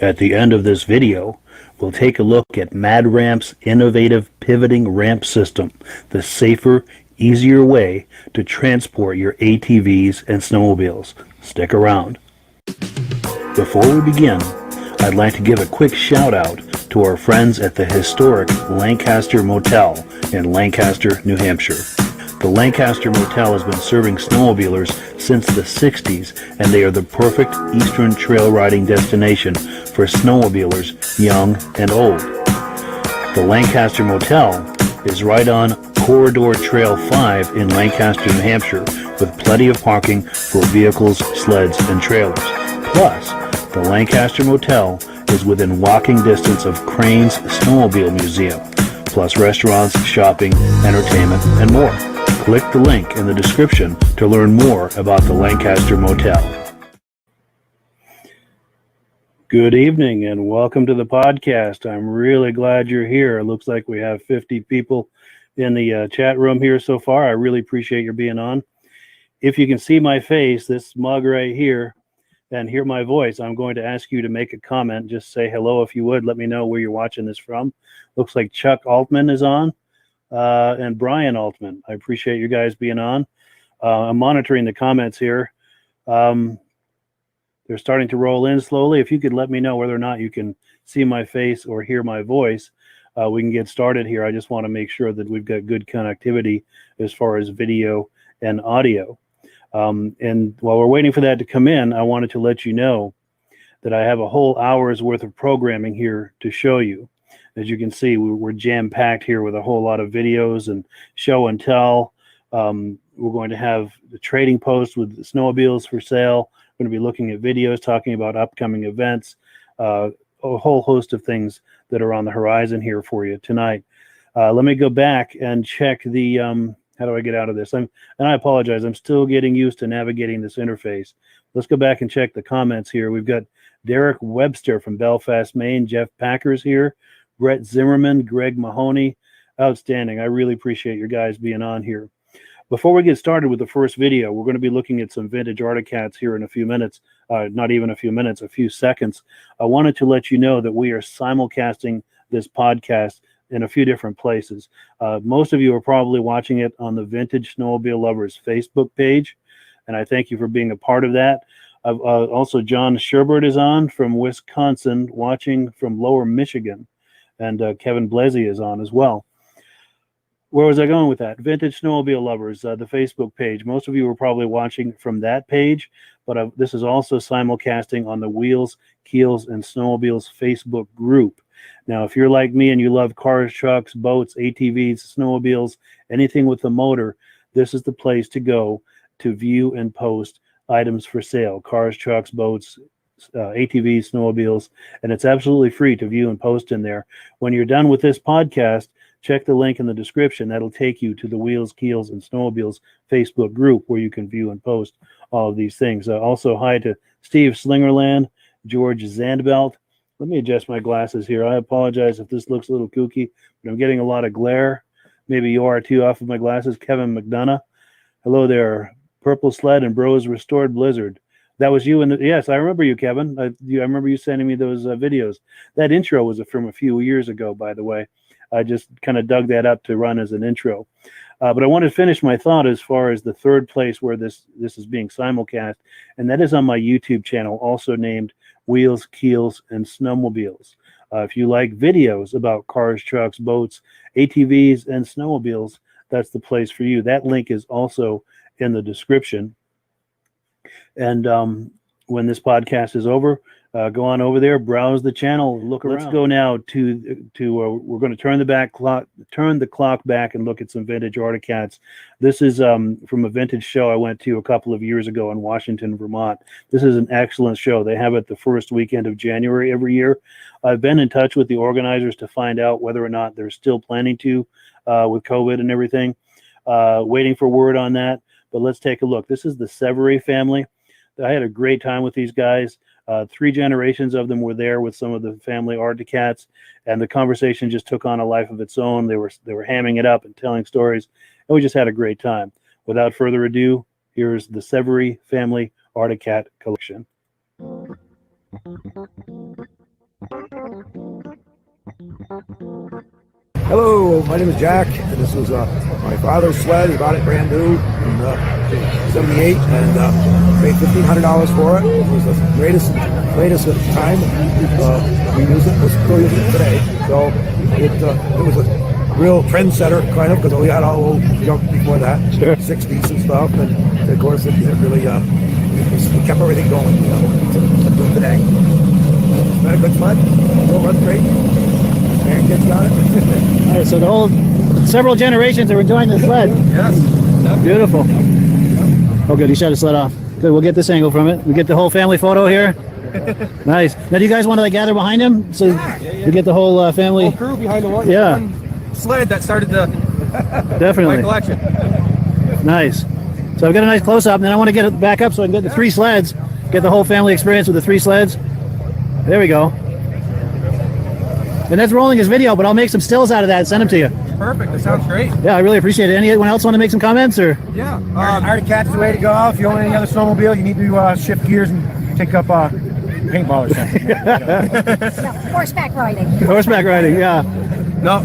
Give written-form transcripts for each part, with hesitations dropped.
At the end of this video, we'll take a look at Mad Ramp's innovative pivoting ramp system, the safer, easier way to transport your ATVs and snowmobiles. Stick around. Before we begin, I'd like to give a quick shout out to our friends at the historic Lancaster Motel in Lancaster, New Hampshire. The Lancaster Motel has been serving snowmobilers since the 60s, and they are the perfect eastern trail riding destination for snowmobilers young and old. The Lancaster Motel is right on Corridor Trail 5 in Lancaster, New Hampshire, with plenty of parking for vehicles, sleds, and trailers. Plus, the Lancaster Motel is within walking distance of Crane's Snowmobile Museum, plus restaurants, shopping, entertainment, and more. Click the link in the description to learn more about the Lancaster Motel. Good evening and welcome to the podcast. I'm really glad you're here. It looks like we have 50 people in the chat room here so far. I really appreciate your being on. If you can see my face, this mug right here, and hear my voice, I'm going to ask you to make a comment. Just say hello if you would. Let me know where you're watching this from. Looks like Chuck Altman is on. And Brian Altman. I appreciate you guys being on. I'm monitoring the comments here. They're starting to roll in slowly. If you could let me know whether or not you can see my face or hear my voice, we can get started here. I just want to make sure that we've got good connectivity as far as video and audio. And while we're waiting for that to come in, I wanted to let you know that I have a whole hour's worth of programming here to show you. As you can see, we're jam-packed here with a whole lot of videos and show and tell. We're going to have the trading post with the snowmobiles for sale. We're going to be looking at videos, talking about upcoming events, a whole host of things that are on the horizon here for you tonight. Let me go back and check the, how do I get out of this? And I apologize, I'm still getting used to navigating this interface. Let's go back and check the comments here. We've got Derek Webster from Belfast, Maine, Jeff Packer's here, Brett Zimmerman, Greg Mahoney. Outstanding. I really appreciate your guys being on here. Before we get started with the first video, we're going to be looking at some vintage Articats here in a few minutes. Not even a few minutes, a few seconds. I wanted to let you know that we are simulcasting this podcast in a few different places. Most of you are probably watching it on the Vintage Snowmobile Lovers Facebook page, and I thank you for being a part of that. Also, John Sherbert is on from Wisconsin, watching from Lower Michigan. And Kevin Blesi is on as well. Where was I going with that? Vintage Snowmobile Lovers, the Facebook page. Most of you are probably watching from that page, but this is also simulcasting on the Wheels, Keels, and Snowmobiles Facebook group. Now, if you're like me and you love cars, trucks, boats, ATVs, snowmobiles, anything with a motor, this is the place to go to view and post items for sale: cars, trucks, boats, ATVs, snowmobiles, and it's absolutely free to view and post in there. When you're done with this podcast, check the link in the description. That'll take you to the Wheels, Keels, and Snowmobiles Facebook group where you can view and post all of these things. Also, hi to Steve Slingerland, George Zandbelt. Let me adjust my glasses here. I apologize if this looks a little kooky, but I'm getting a lot of glare. Maybe you are too off of my glasses. Kevin McDonough. Hello there. Purple Sled and Bros Restored Blizzard. That was you. Yes, I remember you, Kevin. I remember you sending me those videos. That intro was from a few years ago, by the way. I just kind of dug that up to run as an intro. But I want to finish my thought as far as the third place where this is being simulcast, and that is on my YouTube channel, also named Wheels, Keels, and Snowmobiles. If you like videos about cars, trucks, boats, ATVs, and snowmobiles, that's the place for you. That link is also in the description. And when this podcast is over, go on over there, browse the channel, look around. Let's go now to we're going to turn the clock back and look at some vintage Articats. This is from a vintage show I went to a couple of years ago in Washington, Vermont. This is an excellent show. They have it the first weekend of January every year. I've been in touch with the organizers to find out whether or not they're still planning to with COVID and everything. Waiting for word on that. But let's take a look. This is the Severy family. I had a great time with these guys. 3 generations of them were there with some of the family Articats, and the conversation just took on a life of its own. They were hamming it up and telling stories, and we just had a great time. Without further ado, here's the Severy family Articat collection. Hello, my name is Jack, and this was my father's sled. He bought it brand new in '78 and paid $1,500 for it. It was the greatest at the time. We use it, we're still using it today. So it was a real trendsetter, kind of, because we had all old junk before that, sure. 60s and stuff, and of course it really we kept everything going, to today. It's been a good sled. Still runs great. Kids got it. All right, so the whole several generations are enjoying the sled. Yes. Beautiful. Oh, good. You shut the sled off. Good. We'll get this angle from it. We get the whole family photo here. Nice. Now, do you guys want to gather behind him so we get the whole family? Whole crew behind the one sled that started the definitely my collection. Nice. So I've got a nice close up, and then I want to get it back up so I can get the 3 sleds. Get the whole family experience with the 3 sleds. There we go. And that's rolling his video, but I'll make some stills out of that and send them to you. Perfect. That sounds great. Yeah, I really appreciate it. Anyone else want to make some comments? Or Yeah. Articat's the way to go. If you own any other snowmobile, you need to shift gears and take up paintball or something. Horseback riding. horseback riding, yeah. No,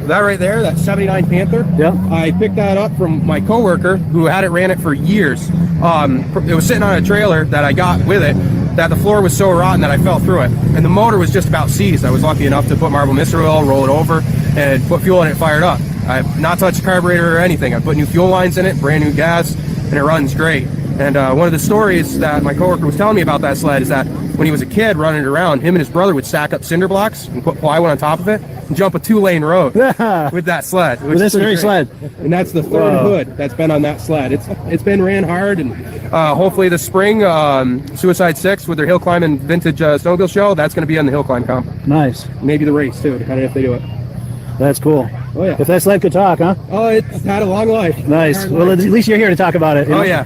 that right there, that '79 Panther. Yeah. I picked that up from my coworker who ran it for years. It was sitting on a trailer that I got with it. That the floor was so rotten that I fell through it, and the motor was just about seized. I was lucky enough to put marble mystery oil, roll it over, and put fuel in it, fired up. I have not touched the carburetor or anything. I put new fuel lines in it, brand new gas, and it runs great. And one of the stories that my coworker was telling me about that sled is that when he was a kid running it around, him and his brother would stack up cinder blocks and put plywood on top of it and jump a 2-lane road with that sled. With this very sled. And that's the third hood that's been on that sled. It's been ran hard, and hopefully this spring, Suicide 6 with their hill climbing vintage snowmobile show, that's going to be on the hill climb comp. Nice. Maybe the race too, depending if they do it. That's cool. Oh yeah. If that sled could talk, huh? Oh, it's had a long life. Nice. Well, at least you're here to talk about it. Oh yeah.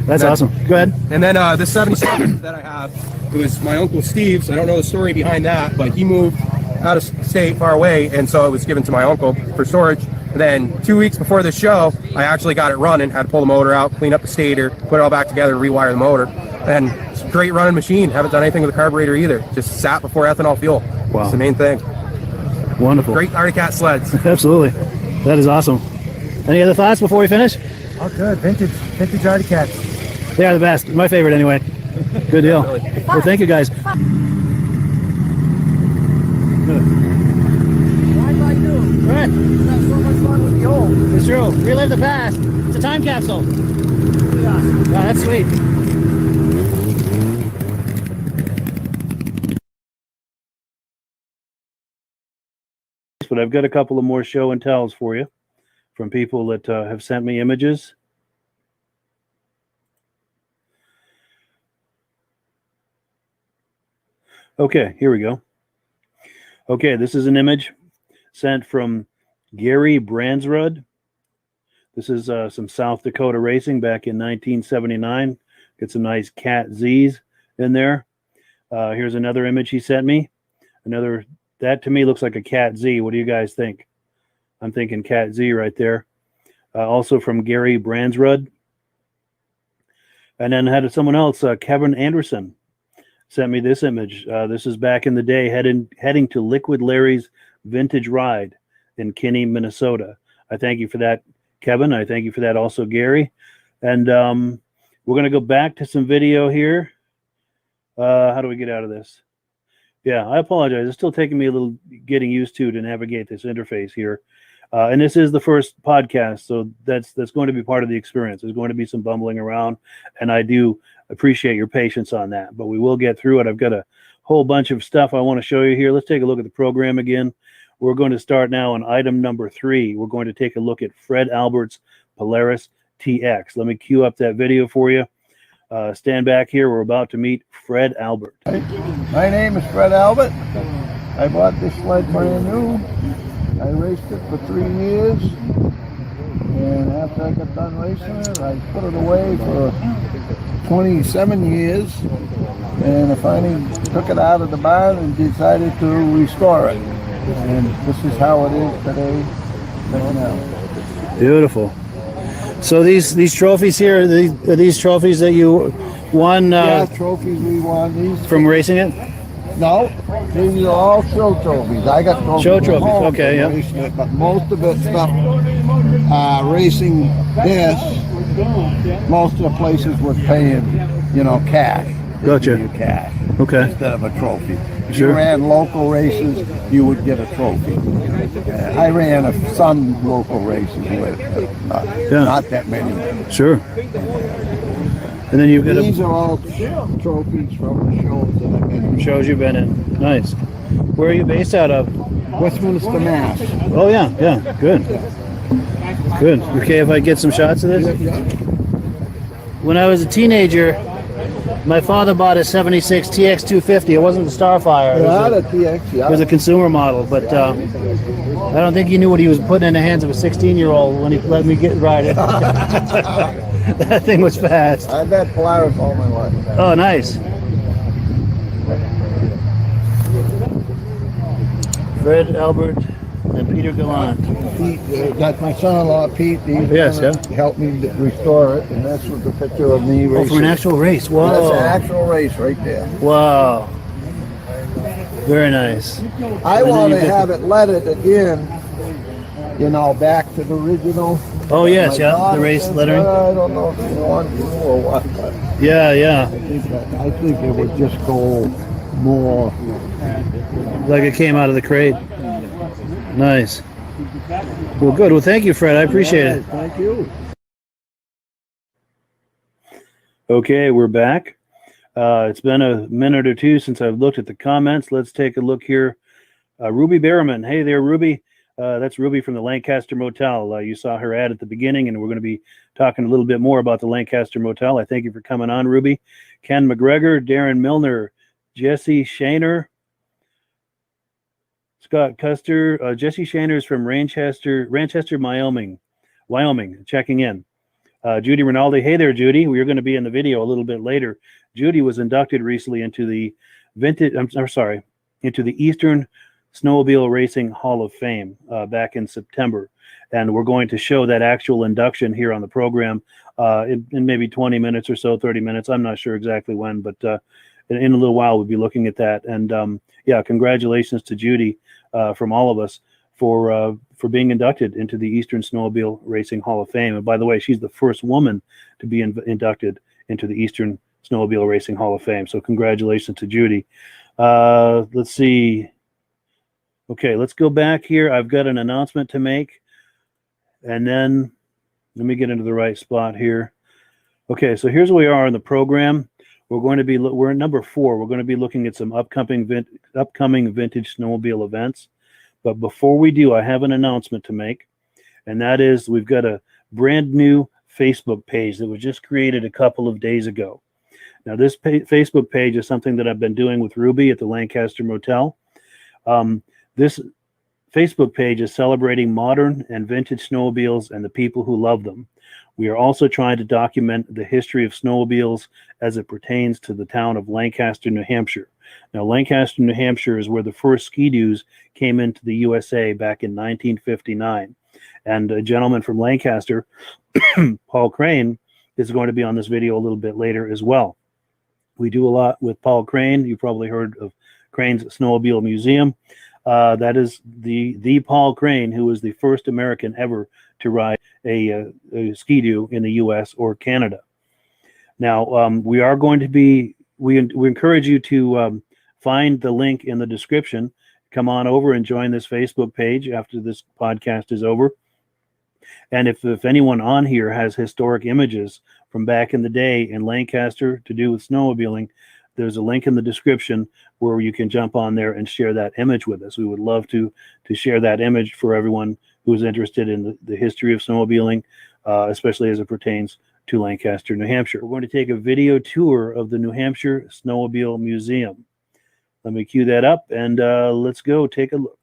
That's awesome. Go ahead. And then this 77 that I have, it was my Uncle Steve's. I don't know the story behind that, but he moved out of state far away, and so it was given to my uncle for storage. And then 2 weeks before the show, I actually got it running, had to pull the motor out, clean up the stator, put it all back together, and rewire the motor. And it's a great running machine. Haven't done anything with the carburetor either. Just sat before ethanol fuel. Wow. That's the main thing. Wonderful. Great Articat sleds. Absolutely. That is awesome. Any other thoughts before we finish? Oh, good. Vintage Articats. They are the best. My favorite anyway. Good deal. Well, thank you guys. Right. It's true. Relive the past. It's a time capsule. Yeah, that's sweet. But I've got a couple of more show and tells for you from people that have sent me images. Okay, here we go. Okay, this is an image sent from Gary Bransrud. This is some South Dakota racing back in 1979. Get some nice Cat Z's in there. Here's another image he sent me. That to me looks like a Cat Z. What do you guys think? I'm thinking Cat Z right there. Also from Gary Bransrud. And then I had someone else, Kevin Anderson, sent me this image. This is back in the day, heading to Liquid Larry's Vintage Ride in Kinney, Minnesota. I thank you for that, Kevin. I thank you for that also, Gary. And we're going to go back to some video here. How do we get out of this? Yeah, I apologize. It's still taking me a little getting used to navigate this interface here. And this is the first podcast, so that's going to be part of the experience. There's going to be some bumbling around, and I do appreciate your patience on that. But we will get through it. I've got a whole bunch of stuff I want to show you here. Let's take a look at the program again. We're going to start now on item number 3. We're going to take a look at Fred Albert's Polaris TX. Let me cue up that video for you. Stand back here. We're about to meet Fred Albert. My name is Fred Albert. I bought this sled brand new. I raced it for 3 years, and after I got done racing it, I put it away for 27 years, and I finally took it out of the barn and decided to restore it. And this is how it is today. Check it out. Beautiful. So these trophies here, are these trophies that you won Yeah, trophies we won. These from racing it? No, these are all show trophies. I got trophies. Show at trophies, home okay, from yeah. racing it, but most of it's stuff racing this. Most of the places was paying, cash. Gotcha. Give you cash Okay. instead of a trophy. If Sure. you ran local races, you would get a trophy. I ran some local races with it, not that many. Sure. And then you've got These are all trophies from the shows that I've been in. shows you've been in. Nice. Where are you based out of? Westminster, Mass. Oh yeah, good. Good. Okay, if I get some shots of this? When I was a teenager, my father bought a 76 TX 250. It wasn't the Starfire. Yeah, the TX, yeah. It was a consumer model, but I don't think he knew what he was putting in the hands of a 16-year-old when he let me ride it. That thing was fast. I've had Polaris all my life. Oh, nice. Fred Albert and Peter Gallant. Pete, that's my son-in-law, Pete. He's Yes, helped me restore it, and that's with the picture of me Oh, racing. for an actual race. Whoa. That's an actual race right there. Wow. Very nice. I then want you to get have it leaded again, back to the original. Oh, yes, My yeah, daughter the race says, lettering. I don't know if you want to or what, but Yeah. I think it would just go more. Like it came out of the crate. Nice. Well, good. Well, thank you, Fred. I appreciate it. Thank you. Okay, we're back. It's been a minute or two since I've looked at the comments. Let's take a look here. Ruby Berriman. Hey there, Ruby. That's Ruby from the Lancaster Motel. You saw her ad at the beginning, and we're going to be talking a little bit more about the Lancaster Motel. I thank you for coming on, Ruby. Ken McGregor, Darren Milner, Jesse Shaner, Scott Custer. Jesse Shaner is from Ranchester, Wyoming, checking in. Judy Rinaldi. Hey there, Judy. We're going to be in the video a little bit later. Judy was inducted recently into the into the Eastern Snowmobile Racing Hall of Fame back in September. And we're going to show that actual induction here on the program in maybe 20 minutes or so, 30 minutes. I'm not sure exactly when, but in a little while we'll be looking at that. And congratulations to Judy from all of us for being inducted into the Eastern Snowmobile Racing Hall of Fame. And by the way, she's the first woman to be inducted into the Eastern Snowmobile Racing Hall of Fame. So congratulations to Judy. Let's see. Okay, let's go back here. I've got an announcement to make. And then let me get into the right spot here. Okay, so here's where we are in the program. We're at number 4. We're going to be looking at some upcoming vintage snowmobile events. But before we do, I have an announcement to make. And that is we've got a brand new Facebook page that was just created a couple of days ago. Now, this Facebook page is something that I've been doing with Ruby at the Lancaster Motel. This Facebook page is celebrating modern and vintage snowmobiles and the people who love them. We are also trying to document the history of snowmobiles as it pertains to the town of Lancaster, New Hampshire. Now, Lancaster, New Hampshire is where the first ski-doos came into the USA back in 1959. And a gentleman from Lancaster, Paul Crane, is going to be on this video a little bit later as well. We do a lot with Paul Crane. You've probably heard of Crane's Snowmobile Museum. That is the Paul Crane, who was the first American ever to ride a ski-doo in the U.S. or Canada. Now, we are going to be, we encourage you to find the link in the description. Come on over and join this Facebook page after this podcast is over. And if anyone on here has historic images from back in the day in Lancaster to do with snowmobiling, there's a link in the description where you can jump on there and share that image with us. We would love to share that image for everyone who's interested in the history of snowmobiling, especially as it pertains to Lancaster, New Hampshire. We're going to take a video tour of the New Hampshire Snowmobile Museum. Let me cue that up and let's go take a look.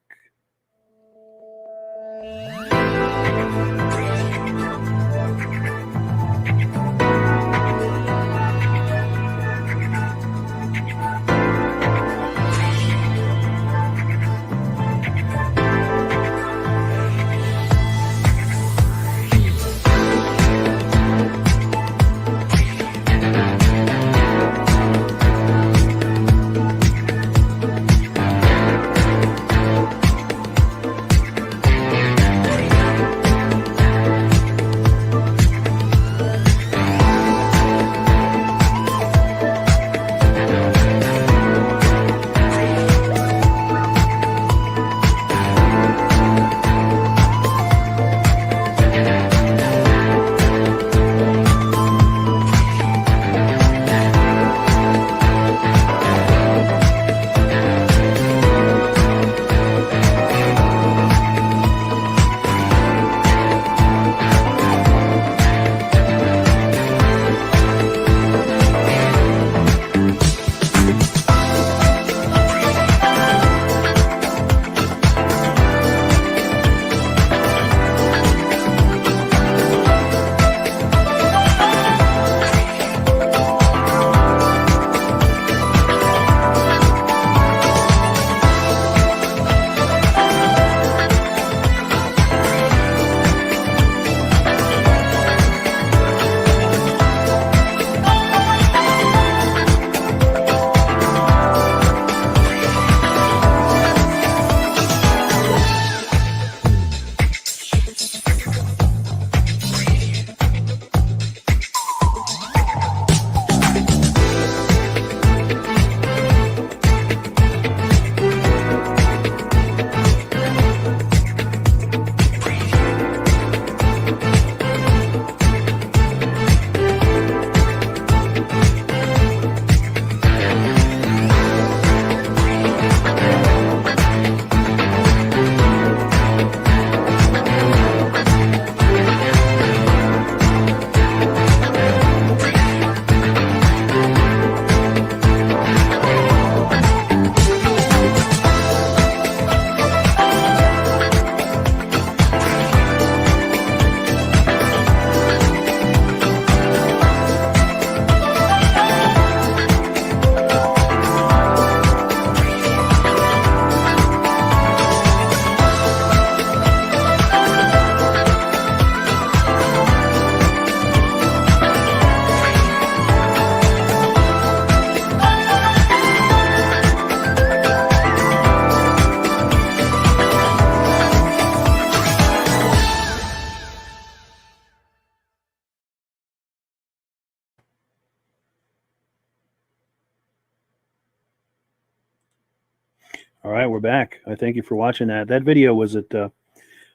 All right, we're back. I thank you for watching that. That video was at the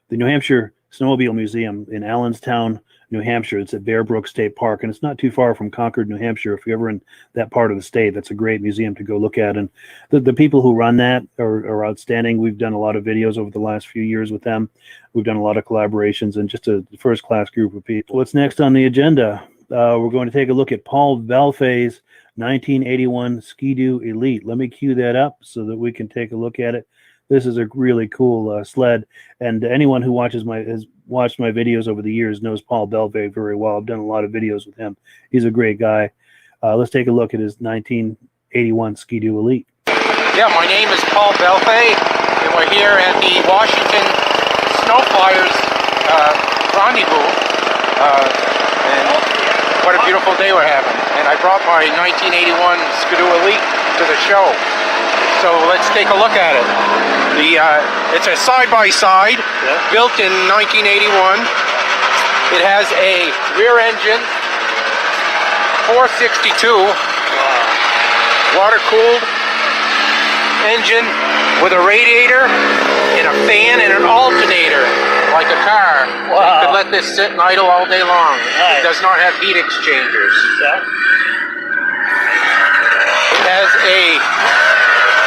New Hampshire Snowmobile Museum in Allenstown, New Hampshire. It's at Bear Brook State Park, and it's not too far from Concord, New Hampshire. If you're ever in that part of the state, that's a great museum to go look at. And the people who run that are outstanding. We've done a lot of videos over the last few years with them. We've done a lot of collaborations, and just a first-class group of people. What's next on the agenda? We're going to take a look at Paul Bellefeuille's 1981 Ski-Doo Elite. Let me cue that up so that we can take a look at it. This is a really cool sled, and anyone who has watched my videos over the years knows Paul Bellefeuille very well. I've done a lot of videos with him. He's a great guy. Let's take a look at his 1981 Ski-Doo Elite. Yeah, my name is Paul Bellefeuille, and we're here at the Washington Snow Flyers rendezvous. And what a beautiful day we're having. And I brought my 1981 Ski-Doo Elite to the show. So let's take a look at it. It's a side-by-side, built in 1981. It has a rear engine, 462, water-cooled engine with a radiator and a fan and an alternator, like a car. Wow. You could let this sit and idle all day long. Nice. It does not have heat exchangers. Yeah. It has a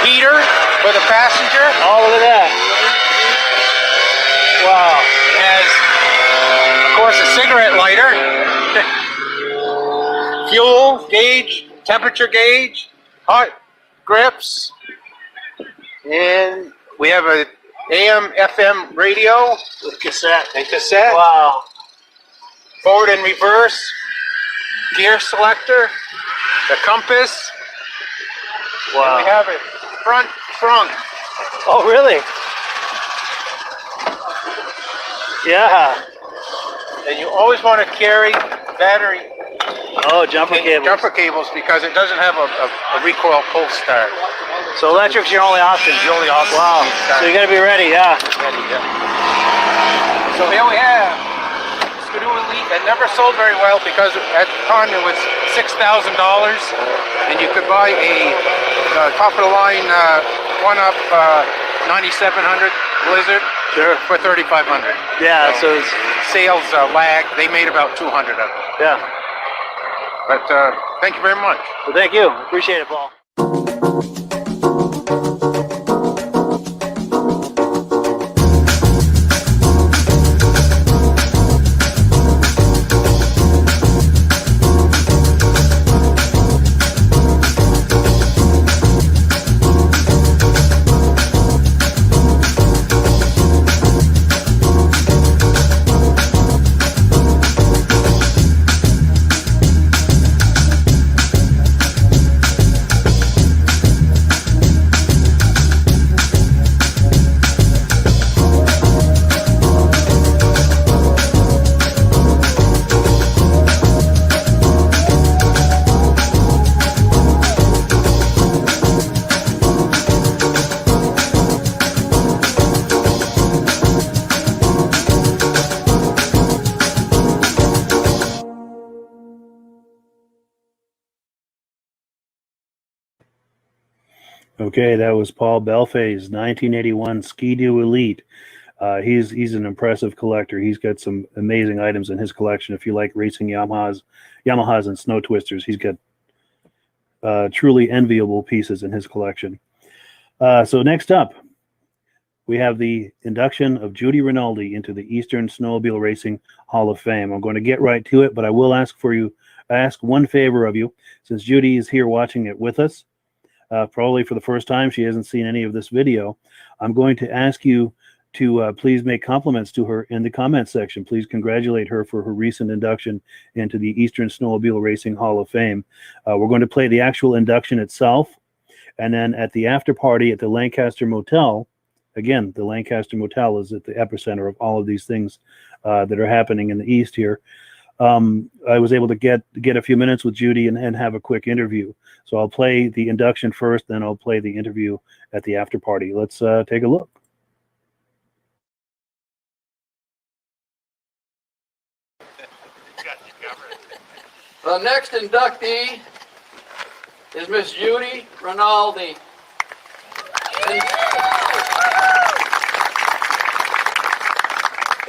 heater for the passenger. Oh, look at that. Wow. It has, of course, a cigarette lighter, fuel gauge, temperature gauge, hot grips, and we have a AM, FM radio with cassette. And cassette. Wow. Forward and reverse, gear selector, the compass. Wow. And we have a front trunk. Oh, really? Yeah. And you always want to carry battery Oh, jumper cables. jumper cables because it doesn't have a recoil pull start. So electric's your only option. It's the only option. Wow. So you got to be ready, yeah. Ready, yeah. So here we have Ski-Doo Elite. It never sold very well because at the time it was $6,000, and you could buy a top of the line one-up 9700 Blizzard for $3,500. Yeah, so it's, sales lagged. They made about 200 of them. yeah. But thank you very much. Well, thank you. Appreciate it, Paul. Okay, that was Paul Bellefeuille's 1981 Ski-Doo Elite. He's an impressive collector. He's got some amazing items in his collection. If you like racing Yamahas and snow twisters, he's got truly enviable pieces in his collection. So next up, we have the induction of Judy Rinaldi into the Eastern Snowmobile Racing Hall of Fame. I'm going to get right to it, but I will ask one favor of you, since Judy is here watching it with us. Probably for the first time, she hasn't seen any of this video. I'm going to ask you to please make compliments to her in the comment section. Please congratulate her for her recent induction into the Eastern Snowmobile Racing Hall of Fame. We're going to play the actual induction itself, and then at the after party at the Lancaster Motel. Again, the Lancaster Motel is at the epicenter of all of these things that are happening in the East here. I was able to get a few minutes with Judy and have a quick interview. So I'll play the induction first, then I'll play the interview at the after party. Let's take a look. The next inductee is Miss Judy Rinaldi.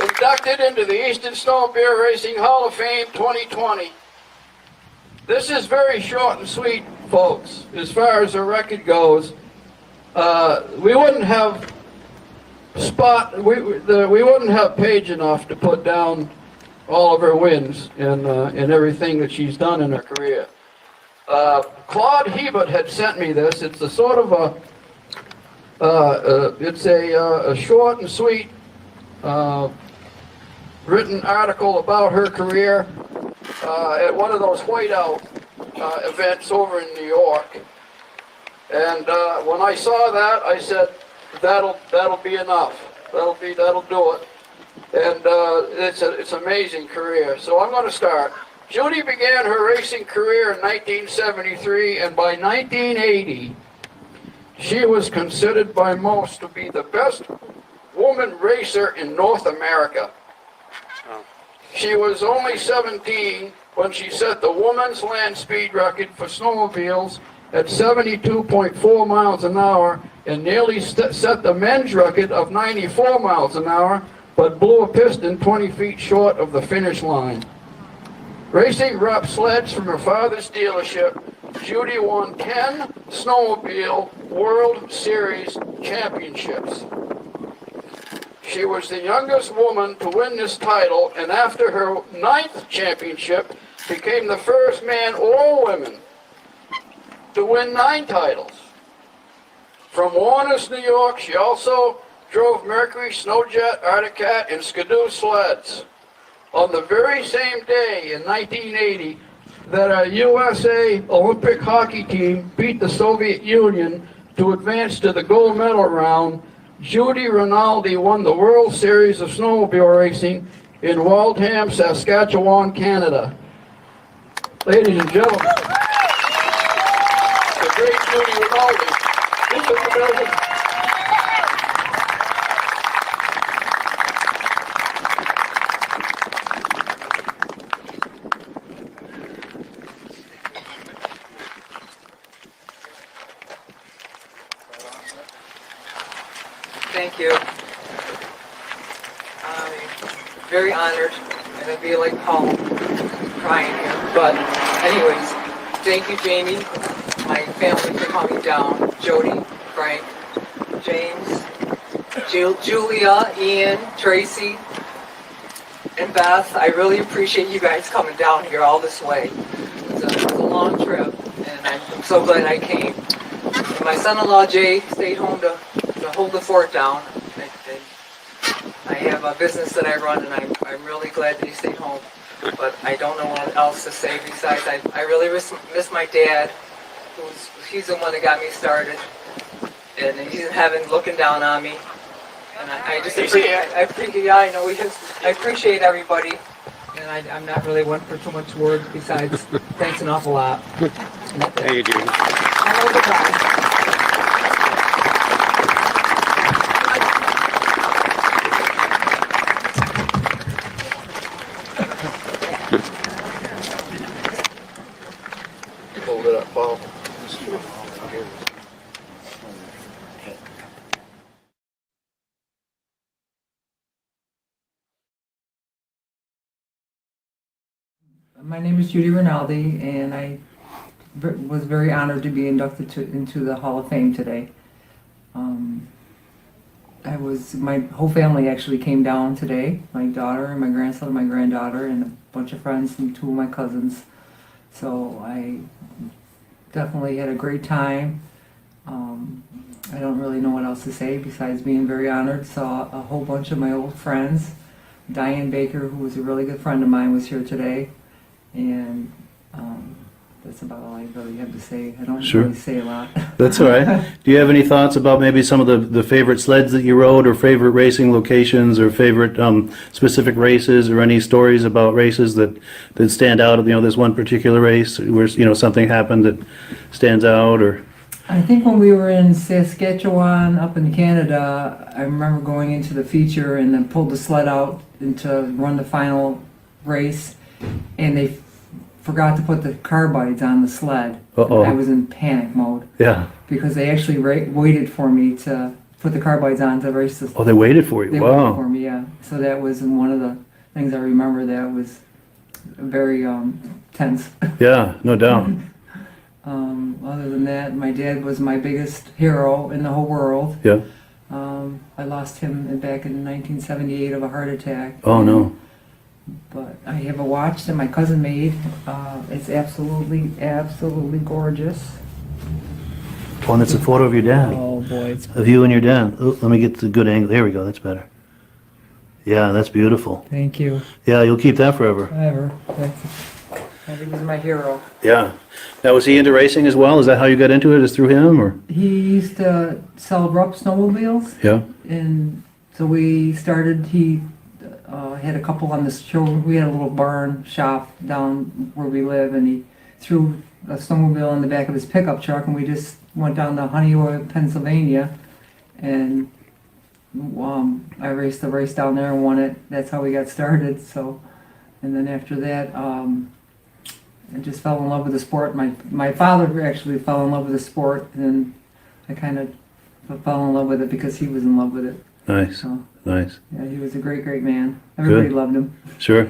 Inducted into the Eastern Snowmobile Racing Hall of Fame 2020. This is very short and sweet, folks, as far as the record goes. We wouldn't have we wouldn't have page enough to put down all of her wins and everything that she's done in her career. Claude Hebert had sent me this. It's a sort of a short and sweet written article about her career at one of those whiteout events over in New York. And when I saw that, I said, that'll be enough. That'll do it. And it's an amazing career. So I'm going to start. Judy began her racing career in 1973, and by 1980, she was considered by most to be the best woman racer in North America. She was only 17 when she set the woman's land speed record for snowmobiles at 72.4 miles an hour and nearly set the men's record of 94 miles an hour, but blew a piston 20 feet short of the finish line. Racing rough sleds from her father's dealership, Judy won 10 snowmobile World Series championships. She was the youngest woman to win this title, and after her 9th championship, became the first man or woman to win 9 titles. From Warners, New York, she also drove Mercury, Snowjet, Arctic Cat, and Skidoo sleds. On the very same day in 1980 that our USA Olympic hockey team beat the Soviet Union to advance to the gold medal round, Judy Rinaldi won the World Series of Snowmobile Racing in Waldham, Saskatchewan, Canada. Ladies and gentlemen, the great Judy Rinaldi. This is the building. Thank you. I'm very honored, and I feel like Paul crying here. But anyways, thank you, Jamie, my family for coming down, Jody, Frank, James, Julia, Ian, Tracy, and Beth. I really appreciate you guys coming down here all this way. It's a long trip, and I'm so glad I came. And my son-in-law, Jay, stayed home to hold the fort down. I have a business that I run, and I'm really glad that he stayed home. But I don't know what else to say besides I really miss my dad. He's the one that got me started, and he's in heaven looking down on me. And I just appreciate. I know he is. I appreciate everybody, and I'm not really one for too much words. Besides, thanks an awful lot. Hey, you do. I know the time. Hold it up, Paul. My name is Judy Rinaldi, and I was very honored to be inducted into the Hall of Fame today. My whole family actually came down today. My daughter and my grandson and my granddaughter and a bunch of friends and 2 of my cousins. So I definitely had a great time. I don't really know what else to say besides being very honored. Saw a whole bunch of my old friends. Diane Baker, who was a really good friend of mine, was here today. And that's about all I really have to say. I don't really say a lot. That's all right. Do you have any thoughts about maybe some of the favorite sleds that you rode, or favorite racing locations, or favorite specific races, or any stories about races that stand out? This one particular race where something happened that stands out, or? I think when we were in Saskatchewan up in Canada, I remember going into the feature and then pulled the sled out to run the final race, and they forgot to put the carbides on the sled. Uh-oh. I was in panic mode. Yeah. Because they actually waited for me to put the carbides on to race the. Oh, they waited for you. They Wow. waited for me, yeah. So that was one of the things I remember that was very tense. Yeah, no doubt. Other than that, my dad was my biggest hero in the whole world. Yeah. I lost him back in 1978 of a heart attack. Oh, no. But I have a watch that my cousin made. It's absolutely gorgeous. Oh, and it's a photo of your dad. Oh boy, it's Of you and your dad. Oh, let me get the good angle. There we go. That's better. Yeah, that's beautiful. Thank you. Yeah, you'll keep that forever. Ever. He was my hero. Yeah. Now, was he into racing as well? Is that how you got into it? Is through him, or? He used to sell rough snowmobiles, Yeah. and so we started. He had a couple on the show. We had a little barn shop down where we live, and he threw a snowmobile in the back of his pickup truck, and we just went down to Honeywell, Pennsylvania, and I raced the race down there and won it. That's how we got started. So, and then after that, I just fell in love with the sport. My father actually fell in love with the sport, and I kind of fell in love with it because he was in love with it. Nice. So, Nice. yeah, he was a great man. Everybody loved him. Sure.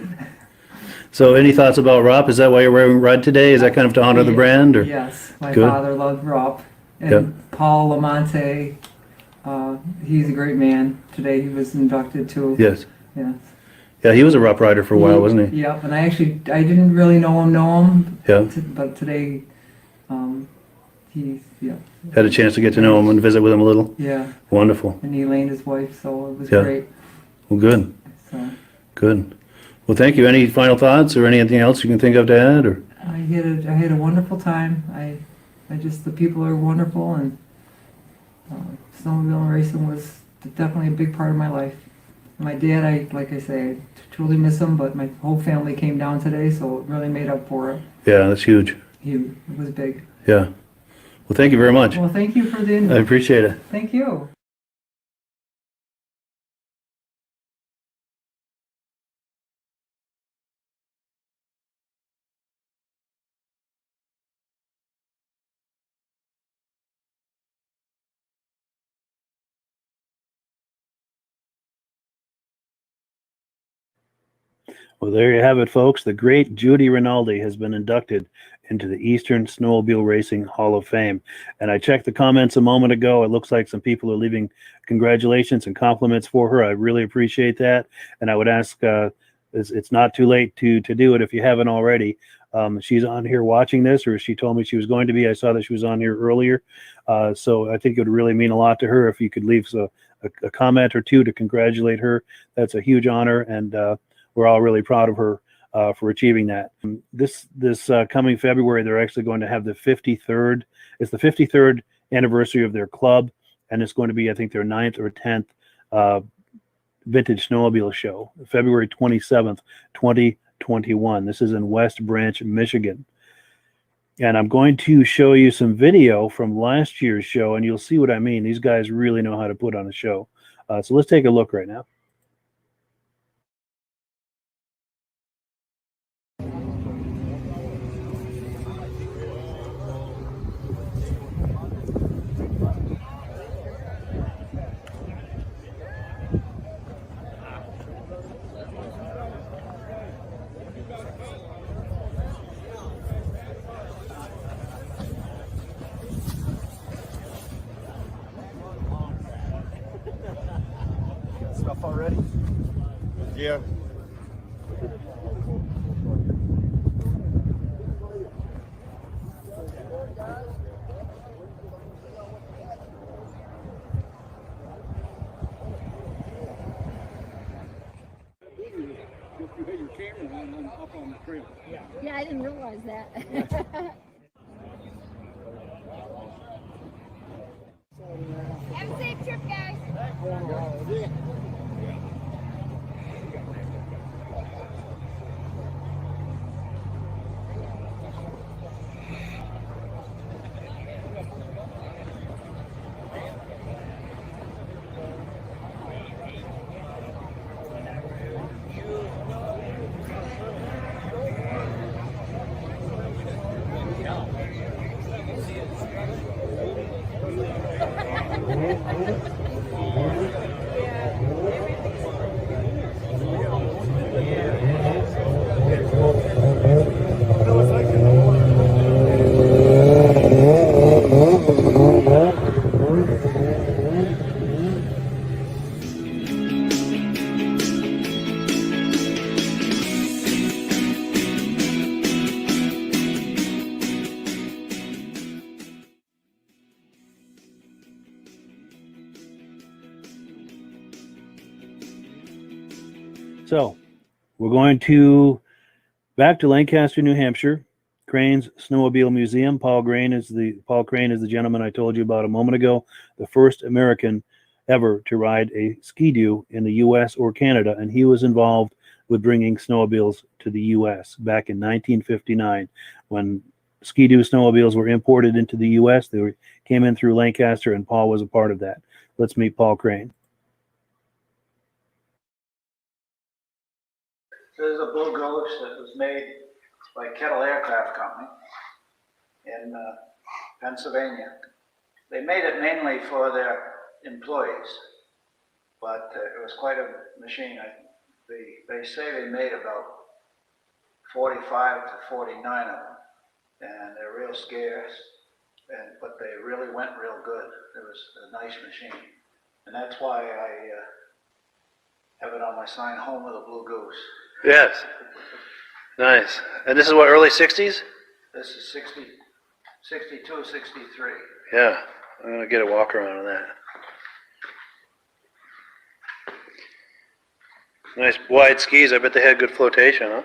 So, any thoughts about ROP? Is that why you're wearing red today? Is that kind of to honor the brand, or? Yes, my Good. father loved Rob. And Yeah. Paul Lamonte, he's a great man. Today he was inducted too. Yes. Yeah. Yeah, he was a ROP rider for a while, wasn't he? Yep, and I didn't really know him. Yeah. But today, yeah. Had a chance to get to know him and visit with him a little. Yeah, Wonderful. and Elaine, his wife, so it was Yeah. great. Well, good. So Good. Well, thank you. Any final thoughts or anything else you can think of to add, or? I had a wonderful time. The people are wonderful, and snowmobile racing was definitely a big part of my life. My dad, like I say, I truly miss him, but my whole family came down today, so it really made up for it. Yeah, that's huge. It was big. Yeah. Well, thank you very much. Well, thank you for the I invite. appreciate it. Thank you. Well, there you have it, folks. The great Judy Rinaldi has been inducted into the Eastern Snowmobile Racing Hall of Fame. And I checked the comments a moment ago. It looks like some people are leaving congratulations and compliments for her. I really appreciate that. And I would ask, it's not too late to do it if you haven't already. She's on here watching this, or she told me she was going to be. I saw that she was on here earlier. So I think it would really mean a lot to her if you could leave a comment or two to congratulate her. That's a huge honor, and we're all really proud of her for achieving that. This coming February, they're actually going to have the 53rd. It's the 53rd anniversary of their club, and it's going to be, I think, their 9th or 10th Vintage Snowmobile show, February 27th, 2021. This is in West Branch, Michigan. And I'm going to show you some video from last year's show, and you'll see what I mean. These guys really know how to put on a show. So let's take a look right now. Stuff already? Yeah. Yeah, I didn't realize that. Have a safe trip, guys. So we're going back to Lancaster, New Hampshire, Crane's Snowmobile Museum. Paul Crane is the gentleman I told you about a moment ago, the first American ever to ride a Ski-Doo in the U.S. or Canada, and he was involved with bringing snowmobiles to the U.S. back in 1959 when Ski-Doo snowmobiles were imported into the U.S. They came in through Lancaster, and Paul was a part of that. Let's meet Paul Crane. This is a Blue Goose that was made by Kettle Aircraft Company in Pennsylvania. They made it mainly for their employees, but it was quite a machine. They say they made about 45 to 49 of them, and they're real scarce, but they really went real good. It was a nice machine, and that's why I have it on my sign, Home of the Blue Goose. Yes. Nice. And this is what, early 60s? This is 60, 62, 63. Yeah. I'm going to get a walk around on that. Nice wide skis. I bet they had good flotation, huh?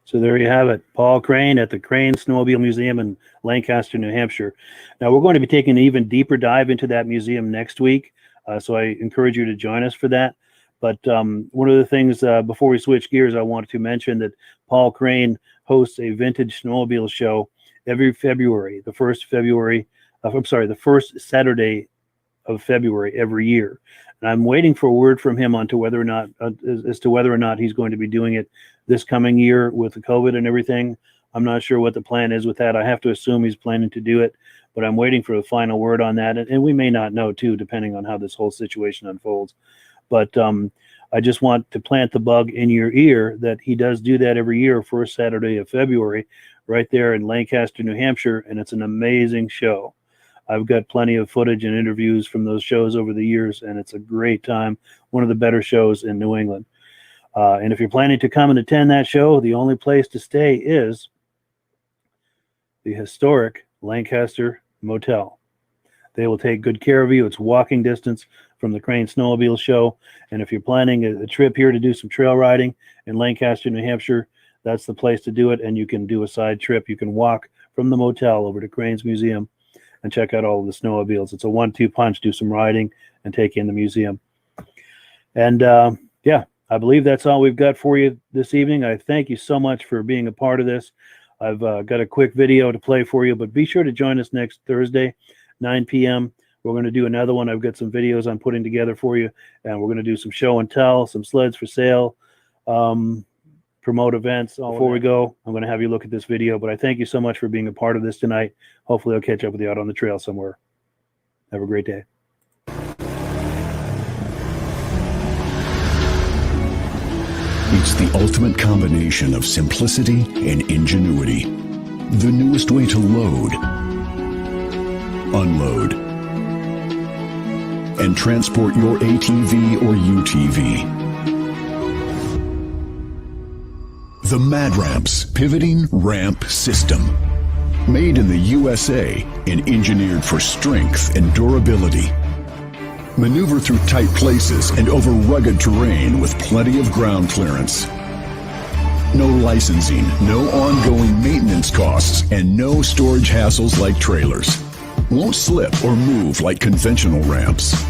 So there you have it, Paul Crane at the Crane Snowmobile Museum in Lancaster, New Hampshire. Now we're going to be taking an even deeper dive into that museum next week, so I encourage you to join us for that. But one of the things before we switch gears, I wanted to mention that Paul Crane hosts a vintage snowmobile show every February, the first Saturday of February every year. And I'm waiting for a word from him as to whether or not he's going to be doing it this coming year with the COVID and everything. I'm not sure what the plan is with that. I have to assume he's planning to do it, but I'm waiting for a final word on that. And we may not know too, depending on how this whole situation unfolds. But I just want to plant the bug in your ear that he does do that every year, first Saturday of February, right there in Lancaster, New Hampshire. And it's an amazing show. I've got plenty of footage and interviews from those shows over the years, and it's a great time. One of the better shows in New England. And if you're planning to come and attend that show, the only place to stay is the historic Lancaster Motel. They will take good care of you. It's walking distance from the Crane Snowmobile Show. And if you're planning a trip here to do some trail riding in Lancaster, New Hampshire, that's the place to do it. And you can do a side trip. You can walk from the motel over to Crane's Museum and check out all of the snowmobiles. It's a 1-2 punch. Do some riding and take in the museum. And yeah, I believe that's all we've got for you this evening. I thank you so much for being a part of this. I've got a quick video to play for you, but be sure to join us next Thursday, 9 p.m. We're going to do another one. I've got some videos I'm putting together for you, and we're going to do some show and tell, some sleds for sale, promote events. Before we go, I'm going to have you look at this video, but I thank you so much for being a part of this tonight. Hopefully I'll catch up with you out on the trail somewhere. Have a great day. It's the ultimate combination of simplicity and ingenuity. The newest way to load, unload, and transport your ATV or UTV. The MadRamp's Pivoting Ramp System. Made in the USA and engineered for strength and durability. Maneuver through tight places and over rugged terrain with plenty of ground clearance. No licensing, no ongoing maintenance costs, and no storage hassles like trailers. Won't slip or move like conventional ramps.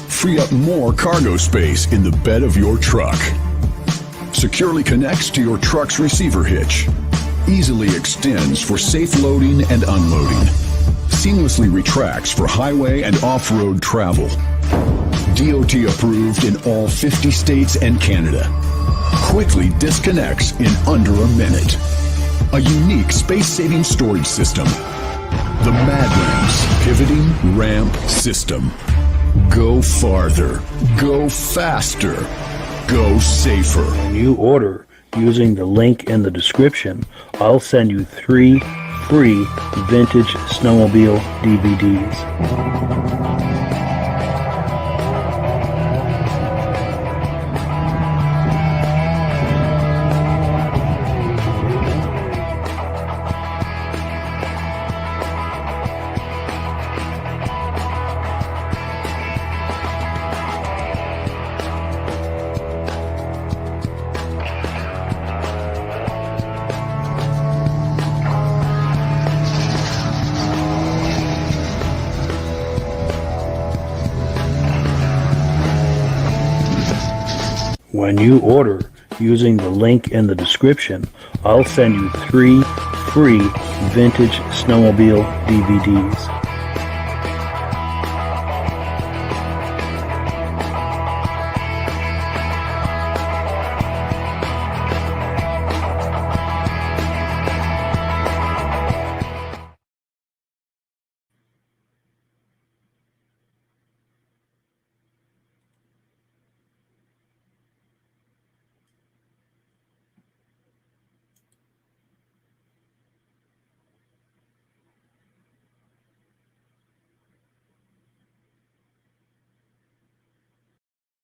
Free up more cargo space in the bed of your truck. Securely connects to your truck's receiver hitch. Easily extends for safe loading and unloading. Seamlessly retracts for highway and off-road travel. DOT approved in all 50 states and Canada. Quickly disconnects in under a minute. A unique space-saving storage system. The MadRamp's Pivoting Ramp System. Go farther. Go faster. Go safer. When you order using the link in the description, I'll send you 3 free Vintage Snowmobile DVDs. When you order using the link in the description, I'll send you 3 free Vintage Snowmobile DVDs.